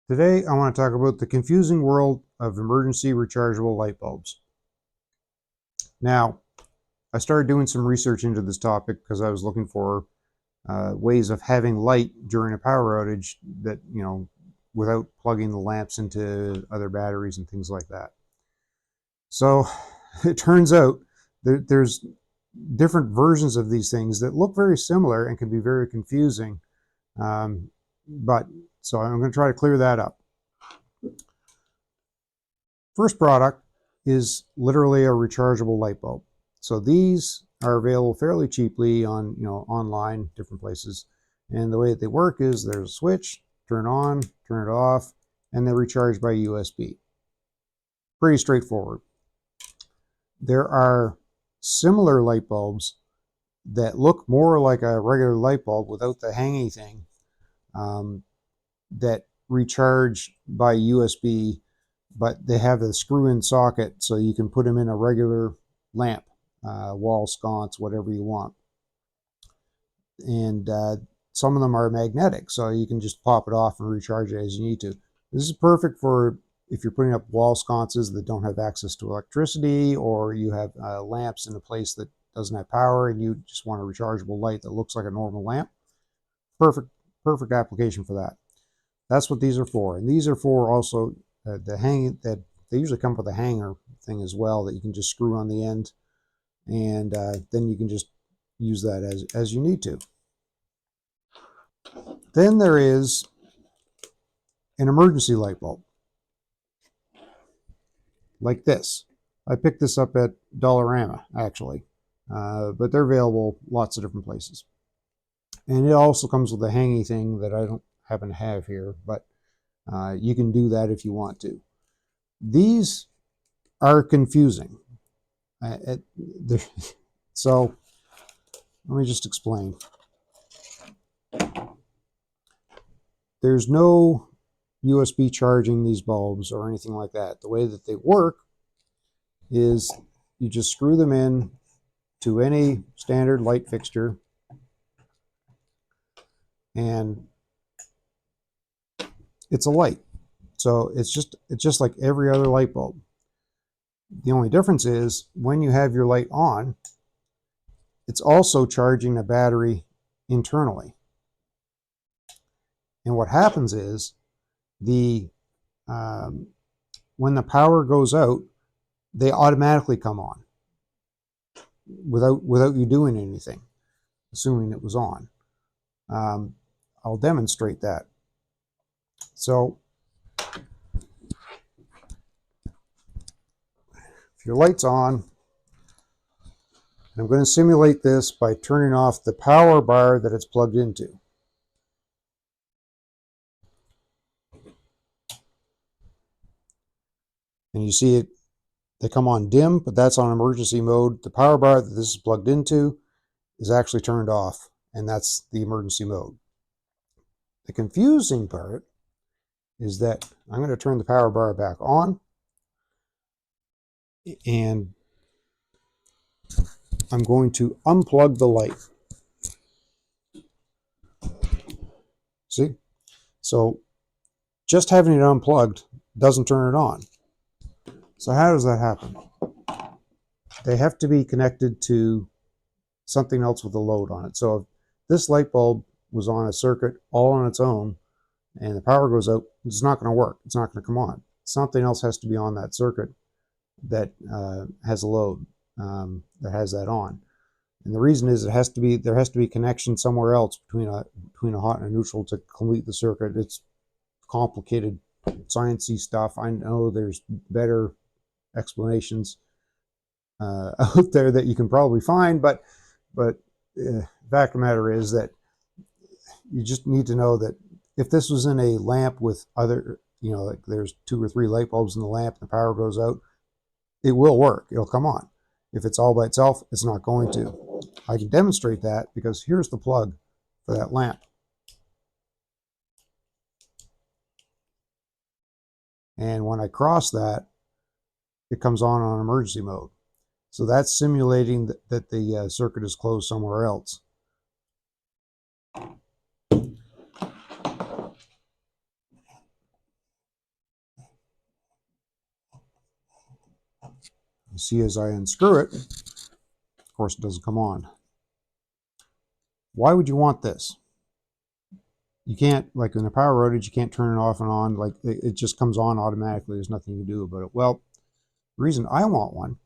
Today, I want to talk about the confusing world of emergency rechargeable light bulbs. Now, I started doing some research into this topic because I was looking for ways of having light during a power outage that, without plugging the lamps into other batteries and things like that. So it turns out there's different versions of these things that look very similar and can be very confusing. So I'm going to try to clear that up. First product is literally a rechargeable light bulb. So these are available fairly cheaply on, online, different places. And the way that they work is there's a switch, turn it on, turn it off, and they're recharged by USB. Pretty straightforward. There are similar light bulbs that look more like a regular light bulb without the hangy thing, that recharge by USB, but they have a screw-in socket so you can put them in a regular lamp, wall sconce, whatever you want. And some of them are magnetic, so you can just pop it off and recharge it as you need to. This is perfect for if you're putting up wall sconces that don't have access to electricity, or you have lamps in a place that doesn't have power and you just want a rechargeable light that looks like a normal lamp. Perfect application for that. That's what these are for. And these are for also the hanging, that they usually come with a hanger thing as well that you can just screw on the end, and then you can just use that as you need to. Then there is an emergency light bulb like this. I picked this up at Dollarama, actually, but they're available lots of different places. And it also comes with a hangy thing that I don't happen to have here, but you can do that if you want to. These are confusing. So let me just explain. There's no USB charging these bulbs or anything like that. The way that they work is you just screw them in to any standard light fixture, and it's a light. So it's just like every other light bulb. The only difference is when you have your light on, it's also charging a battery internally. And what happens is when the power goes out, they automatically come on without you doing anything, assuming it was on. I'll demonstrate that. So if your light's on, I'm going to simulate this by turning off the power bar that it's plugged into. And you see it, they come on dim, but that's on emergency mode. The power bar that this is plugged into is actually turned off, and that's the emergency mode. The confusing part is that I'm going to turn the power bar back on, and I'm going to unplug the light. See? So just having it unplugged doesn't turn it on. So how does that happen? They have to be connected to something else with a load on it. So if this light bulb was on a circuit all on its own and the power goes out, it's not going to work. It's not going to come on. Something else has to be on that circuit that has a load that has that on. And the reason is there has to be connection somewhere else between a hot and a neutral to complete the circuit. It's complicated, sciencey stuff. I know there's better explanations out there that you can probably find, but the fact of the matter is that you just need to know that if this was in a lamp with other, like there's 2 or 3 light bulbs in the lamp and the power goes out, it will work. It'll come on. If it's all by itself, it's not going to. I can demonstrate that because here's the plug for that lamp. And when I cross that, it comes on emergency mode. So that's simulating that the circuit is closed somewhere else. You see as I unscrew it, of course it doesn't come on. Why would you want this? You can't, like in a power outage, you can't turn it off and on. Like it just comes on automatically. There's nothing you can do about it. Well, the reason I want one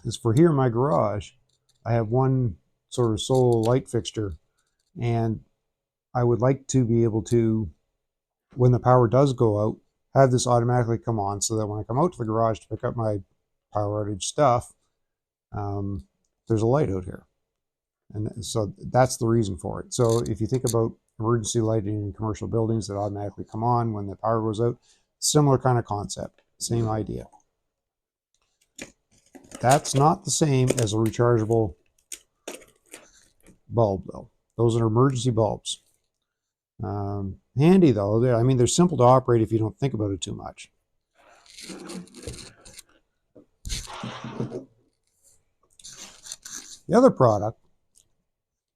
is for here in my garage, I have one sort of solo light fixture, and I would like to be able to, when the power does go out, have this automatically come on so that when I come out to the garage to pick up my power outage stuff, there's a light out here. And so that's the reason for it. So if you think about emergency lighting in commercial buildings that automatically come on when the power goes out, similar kind of concept, same idea. That's not the same as a rechargeable bulb though. Those are emergency bulbs. Handy though. I mean, they're simple to operate if you don't think about it too much. The other product,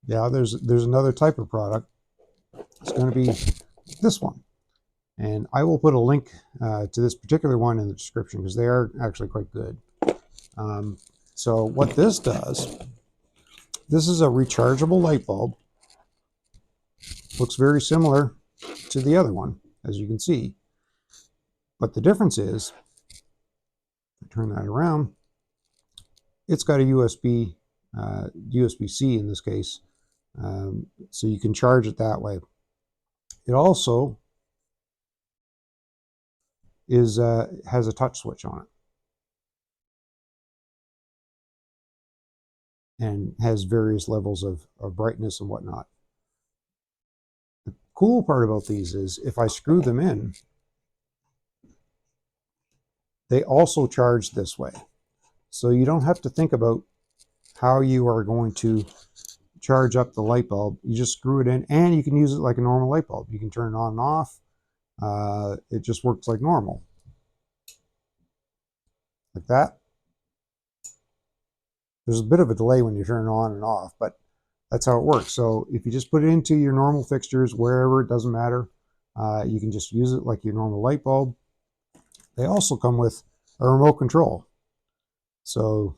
yeah, there's another type of product. It's going to be this one. And I will put a link to this particular one in the description because they are actually quite good. So what this does, this is a rechargeable light bulb. Looks very similar to the other one, as you can see. But the difference is, if I turn that around, it's got a USB-C in this case, so you can charge it that way. It also has a touch switch on it and has various levels of brightness and whatnot. The cool part about these is if I screw them in, they also charge this way. So you don't have to think about how you are going to charge up the light bulb. You just screw it in, and you can use it like a normal light bulb. You can turn it on and off. It just works like normal. Like that. There's a bit of a delay when you turn it on and off, but that's how it works. So if you just put it into your normal fixtures, wherever, it doesn't matter. You can just use it like your normal light bulb. They also come with a remote control. So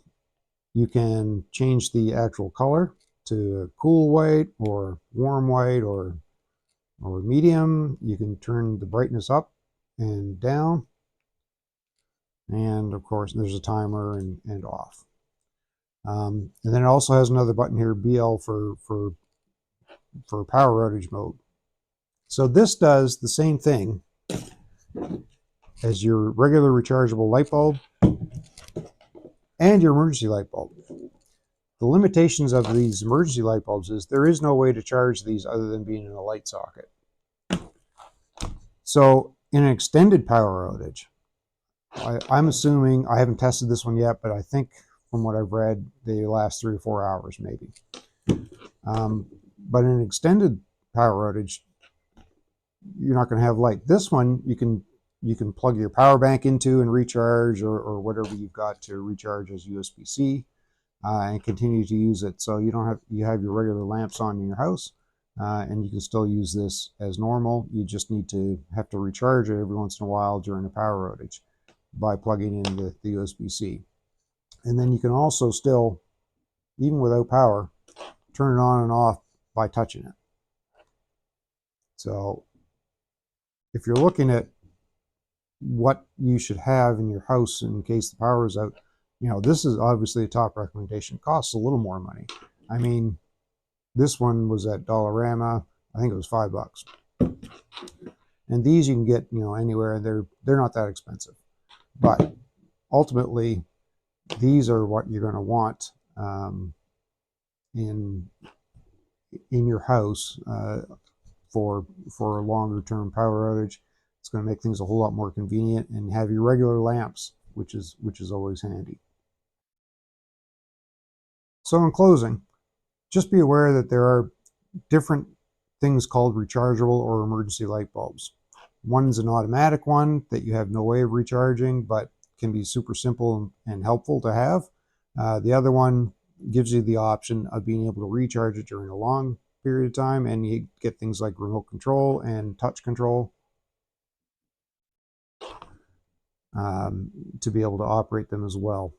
you can change the actual color to a cool white or warm white or medium. You can turn the brightness up and down. And of course, there's a timer and off. And then it also has another button here, BL for power outage mode. So this does the same thing as your regular rechargeable light bulb and your emergency light bulb. The limitations of these emergency light bulbs is there is no way to charge these other than being in a light socket. So in an extended power outage, I'm assuming, I haven't tested this one yet, but I think from what I've read, they last 3 or 4 hours maybe. But in an extended power outage, you're not going to have light. This one, you can plug your power bank into and recharge, or whatever you've got to recharge as USB-C, and continue to use it. So you have your regular lamps on in your house, and you can still use this as normal. You just have to recharge it every once in a while during a power outage by plugging in the USB-C. And then you can also still, even without power, turn it on and off by touching it. So if you're looking at what you should have in your house in case the power is out, this is obviously a top recommendation. It costs a little more money. I mean, this one was at Dollarama. I think it was $5. And these you can get, anywhere. They're not that expensive. But ultimately, these are what you're going to want in your house for a longer term power outage. It's going to make things a whole lot more convenient, and have your regular lamps, which is always handy. So in closing, just be aware that there are different things called rechargeable or emergency light bulbs. One's an automatic one that you have no way of recharging, but can be super simple and helpful to have. The other one gives you the option of being able to recharge it during a long period of time, and you get things like remote control and touch control to be able to operate them as well.